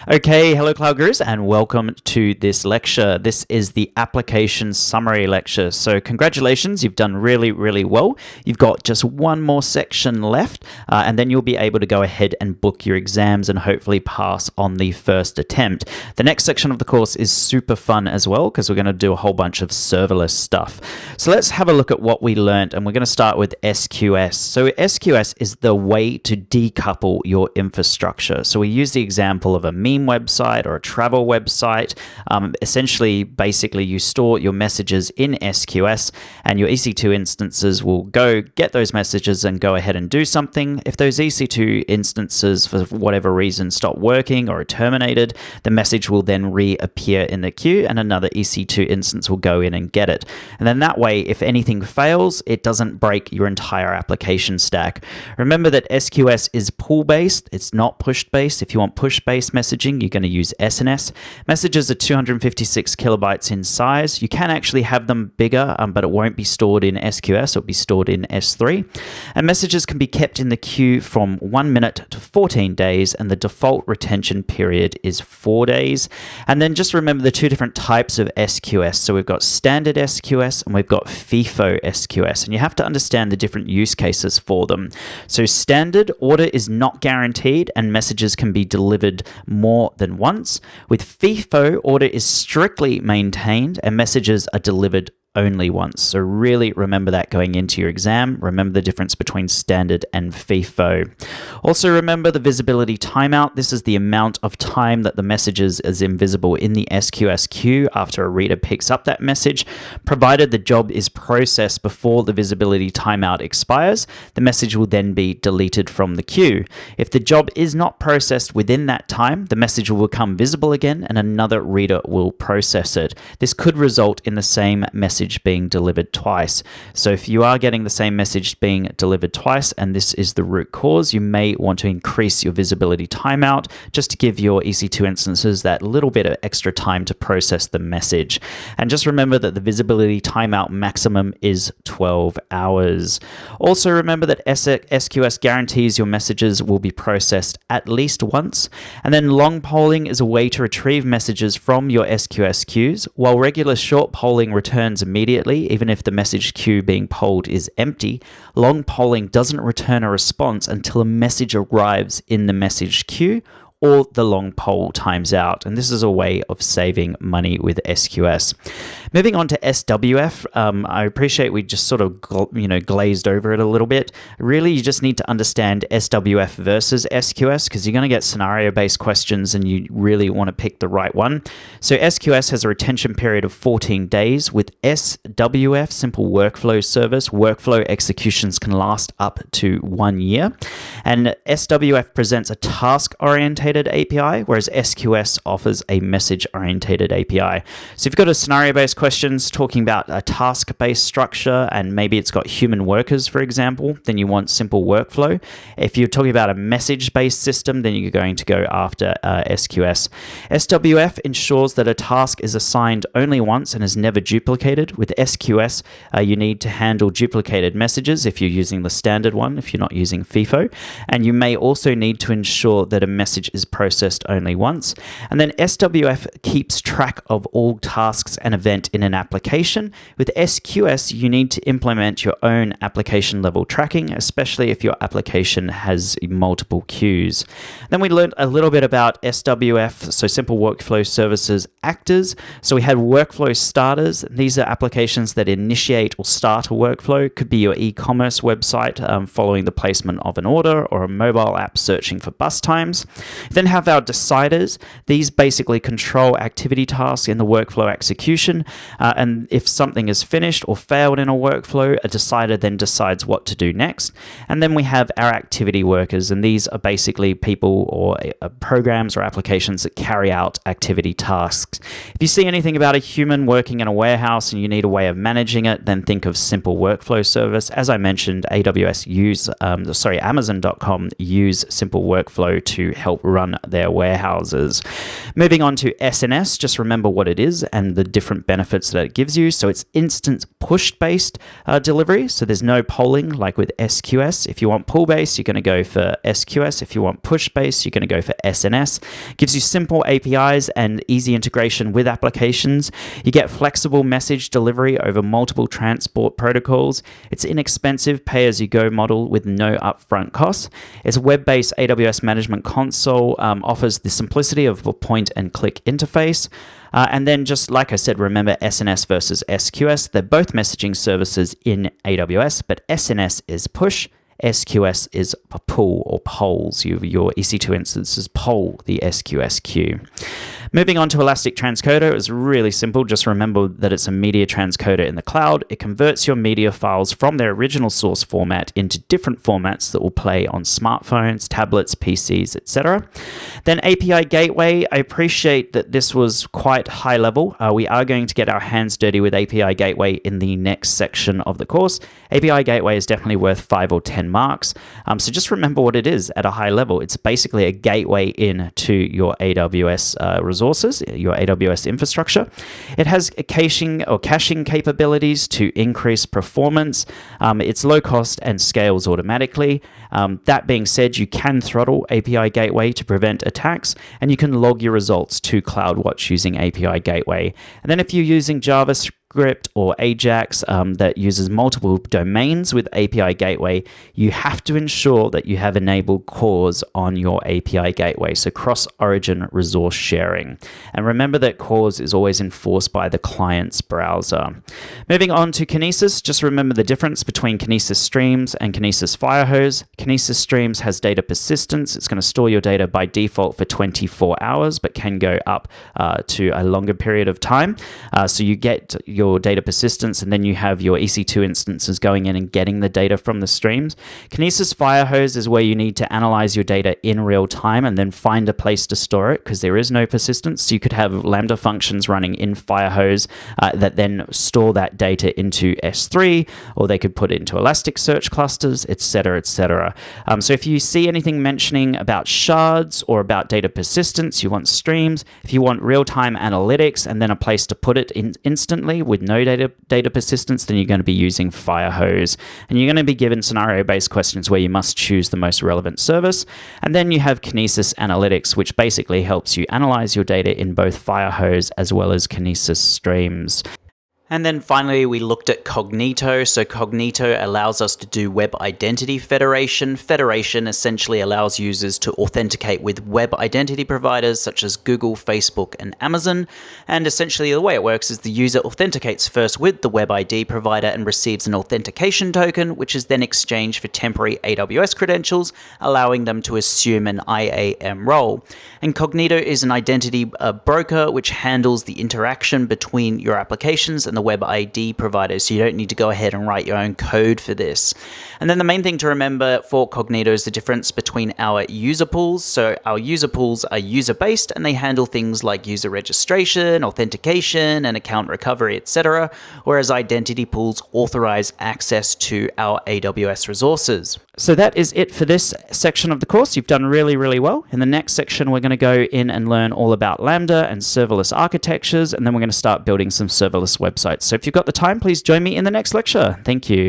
Okay, hello Cloud Gurus and welcome to this lecture. This is the application summary lecture. So congratulations, you've done really well. You've got just one more section left and then you'll be able to go ahead and book your exams and hopefully pass on the first attempt. The next section of the course is super fun as well because we're going to do a whole bunch of serverless stuff. So let's have a look at what we learned, and we're going to start with SQS. So SQS is the way to decouple your infrastructure. So we use the example of a meme website or a travel website. Essentially, basically, you store your messages in SQS and your EC2 instances will go get those messages and go ahead and do something. If those EC2 instances, for whatever reason, stop working or are terminated, the message will then reappear in the queue and another EC2 instance will go in and get it. And then that way, if anything fails, it doesn't break your entire application stack. Remember that SQS is pull-based. It's not push-based. If you want push-based messaging, you're going to use SNS. Messages are 256 kilobytes in size. You can actually have them bigger, but it won't be stored in SQS. It'll be stored in S3. And messages can be kept in the queue from 1 minute to 14 days, and the default retention period is 4 days. And then just remember the two different types of SQS. So we've got standard SQS and we've got FIFO SQS, and you have to understand the different use cases for them. So standard order is not guaranteed and messages can be delivered more than once. With FIFO, order is strictly maintained and messages are delivered only once. So really remember that going into your exam. Remember the difference between standard and FIFO. Also remember the visibility timeout. This is the amount of time that the messages is invisible in the SQS queue after a reader picks up that message. Provided the job is processed before the visibility timeout expires, the message will then be deleted from the queue. If the job is not processed within that time, the message will become visible again and another reader will process it. This could result in the same message being delivered twice. So if you are getting the same message being delivered twice and this is the root cause, you may want to increase your visibility timeout just to give your EC2 instances that little bit of extra time to process the message. And just remember that the visibility timeout maximum is 12 hours. Also remember that SQS guarantees your messages will be processed at least once. And then long polling is a way to retrieve messages from your SQS queues, while regular short polling returns immediately, even if the message queue being polled is empty. Long polling doesn't return a response until a message arrives in the message queue or the long poll times out. And this is a way of saving money with SQS. Moving on to SWF, I appreciate we just sort of glazed over it a little bit. Really, you just need to understand SWF versus SQS because you're going to get scenario-based questions and you really want to pick the right one. So SQS has a retention period of 14 days. With SWF, Simple Workflow Service, workflow executions can last up to 1 year. And SWF presents a task-oriented API, whereas SQS offers a message-oriented API. So if you've got a scenario-based questions talking about a task-based structure and maybe it's got human workers, for example, then you want simple workflow. If you're talking about a message-based system, then you're going to go after SQS. SWF ensures that a task is assigned only once and is never duplicated. With SQS, you need to handle duplicated messages if you're using the standard one, if you're not using FIFO. And you may also need to ensure that a message is processed only once. And then SWF keeps track of all tasks and events in an application. With SQS, you need to implement your own application level tracking, especially if your application has multiple queues. Then we learned a little bit about SWF, so Simple Workflow Services actors. So we had workflow starters. These are applications that initiate or start a workflow. Could be your e-commerce website following the placement of an order or a mobile app searching for bus times. Then have our deciders. These basically control activity tasks in the workflow execution. And if something is finished or failed in a workflow, a decider then decides what to do next. And then we have our activity workers, and these are basically people or programs or applications that carry out activity tasks. If you see anything about a human working in a warehouse and you need a way of managing it, then think of Simple Workflow Service. As I mentioned, Amazon.com use Simple Workflow to help run their warehouses. Moving on to SNS, just remember what it is and the different benefits that it gives you. So it's instant push-based delivery. So there's no polling like with SQS. If you want pull-based, you're going to go for SQS. If you want push-based, you're going to go for SNS. It gives you simple APIs and easy integration with applications. You get flexible message delivery over multiple transport protocols. It's inexpensive pay-as-you-go model with no upfront costs. It's a web-based AWS management console, offers the simplicity of a point-and-click interface. And then just like I said, remember SNS versus SQS. They're both messaging services in AWS, but SNS is push, SQS is pull or polls. Your EC2 instances poll the SQS queue. Moving on to Elastic Transcoder, it's really simple. Just remember that it's a media transcoder in the cloud. It converts your media files from their original source format into different formats that will play on smartphones, tablets, PCs, etc. Then API Gateway, I appreciate that this was quite high level. We are going to get our hands dirty with API Gateway in the next section of the course. API Gateway is definitely worth 5 or 10 marks. So just remember what it is at a high level. It's basically a gateway into your AWS resources, your AWS infrastructure. It has caching capabilities to increase performance. It's low cost and scales automatically. That being said, you can throttle API Gateway to prevent attacks, and you can log your results to CloudWatch using API Gateway. And then if you're using JavaScript or Ajax that uses multiple domains with API Gateway, you have to ensure that you have enabled CORS on your API Gateway, so cross-origin resource sharing. And remember that CORS is always enforced by the client's browser. Moving on to Kinesis, just remember the difference between Kinesis Streams and Kinesis Firehose. Kinesis Streams has data persistence. It's going to store your data by default for 24 hours, but can go up to a longer period of time. So you get your data persistence, and then you have your EC2 instances going in and getting the data from the streams. Kinesis Firehose is where you need to analyze your data in real time and then find a place to store it, because there is no persistence. So you could have Lambda functions running in Firehose that then store that data into S3, or they could put it into Elasticsearch clusters, etc., etc. So if you see anything mentioning about shards or about data persistence, you want streams. If you want real-time analytics and then a place to put it instantly with no data persistence, then you're going to be using Firehose. And you're going to be given scenario-based questions where you must choose the most relevant service. And then you have Kinesis Analytics, which basically helps you analyze your data in both Firehose as well as Kinesis Streams. And then finally, we looked at Cognito. So Cognito allows us to do web identity federation. Federation essentially allows users to authenticate with web identity providers such as Google, Facebook, and Amazon. And essentially the way it works is the user authenticates first with the web ID provider and receives an authentication token, which is then exchanged for temporary AWS credentials, allowing them to assume an IAM role. And Cognito is an identity broker which handles the interaction between your applications and the web ID provider, so you don't need to go ahead and write your own code for this. And then the main thing to remember for Cognito is the difference between our user pools. So our user pools are user-based, and they handle things like user registration, authentication, and account recovery, etc., whereas identity pools authorize access to our AWS resources. So that is it for this section of the course. You've done really, really well. In the next section, we're going to go in and learn all about Lambda and serverless architectures, and then we're going to start building some serverless websites. So if you've got the time, please join me in the next lecture. Thank you.